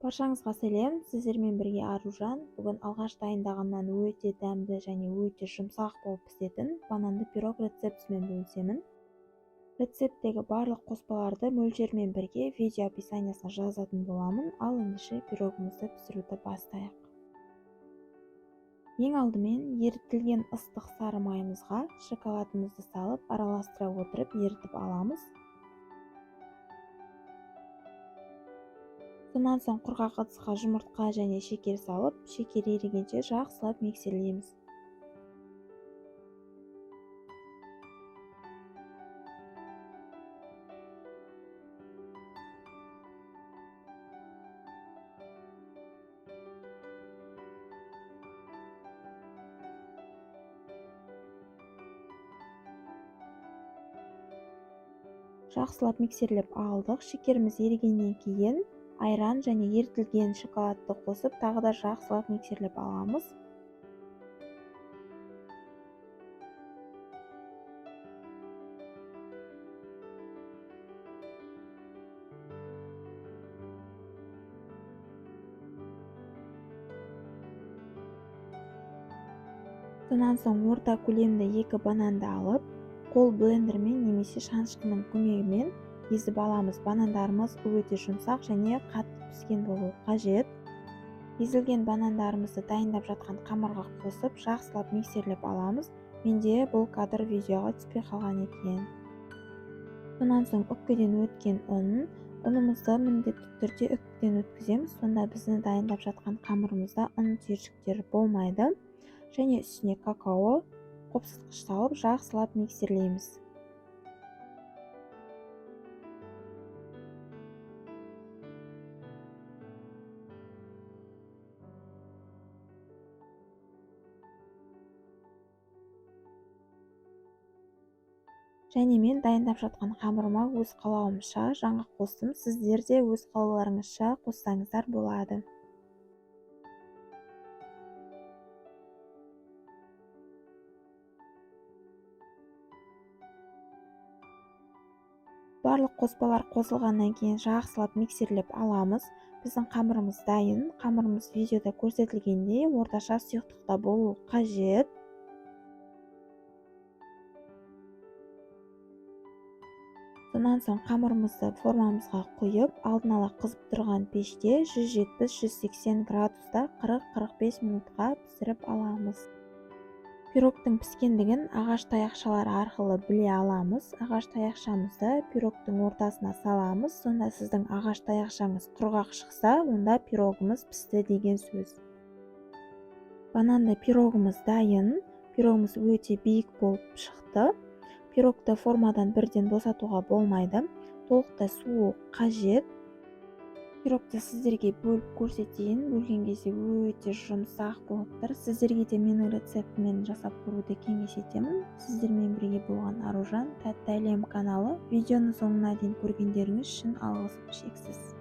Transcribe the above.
Баршаңызға сәлем, сіздермен бірге Аружан. Бүгін алғаш дайындағаннан өте дәмді және өте жұмсақ болып пісетін бананды пирог рецептімен бөлісемін. Рецепттегі барлық қоспаларды мөлшермен бірге видео описаниясына жазатын боламын, ал ендеше пирогымызды пісіруді бастайық. Ең алдымен ерітілген ыстық сары майымызға шоколадымызды салып, араластыра отырып ерітіп аламыз. Сонан соң құрғақ ыдысқа жұмыртқа және шекер салып, шекер ерігенше жақсылап миксерлейміз. Жақсылап миксерлеп алдық. Шекеріміз ерігеннен кейін айран және ерітілген шоколадты қосып, тағы да жақсылап миксерлеп аламыз. Сонан соң орта көлемді 2 бананды алып, қол блендермен немесе шанышқының көмегімен езіп аламыз. Банандарымыз өте жұмсақ және қатты піскен болуы қажет. Езілген банандарымызды дайындап жатқан қамырға қосып, жақсылап миксерлеп аламыз. Менде бұл кадр видеоға түспей қалған екен. Сонан соң үпкеден өткен ұнымызды міндетті түрде үпкеден өткіземіз. Сонда біздің дайындап жатқан қамырымызда ұн түйіршіктері болмайды. Және үстіне какао қопсытқыш салып, жақсылап миксерлейміз. Және мен дайындап жатқан қамырыма өз қалауымша жаңғақ қостым. Сіздер де өз қалауларыңызша қоссаңыздар болады. Барлық қоспалар қосылғаннан кейін жақсылап миксерлеп аламыз. Біздің қамырымыз дайын. Қамырымыз видеода көрсетілгендей орташа сұйықтықта болуы қажет. Сонан соң қамырымызды формамызға құйып, алдын ала қызып тұрған пеште 170-180 градуста 40-45 минутқа пісіріп аламыз. Пирогтың піскендігін ағаш таяқшалары арқылы біле аламыз. Ағаш таяқшамызды пирогтың ортасына саламыз. Сонда сіздің ағаш таяқшаңыз құрғақ шықса, онда пирогымыз пісті деген сөз. Бананды пирогымыз дайын. Пирогымыз өте биік болып шықты. Пирогты формадан бірден босатуға болмайды. Толықтай суы қажет. Пирогты сіздерге бөліп көрсетейін. Бөлген кезде өте жұмсақ болып тұр. Сіздерге де менің рецептіммен жасап көруді кеңес етемін. Сіздермен бірге болған Аружан, Тәтті әлем каналы. Видеоны соңына дейін көргендеріңіз үшін алғысым шексіз.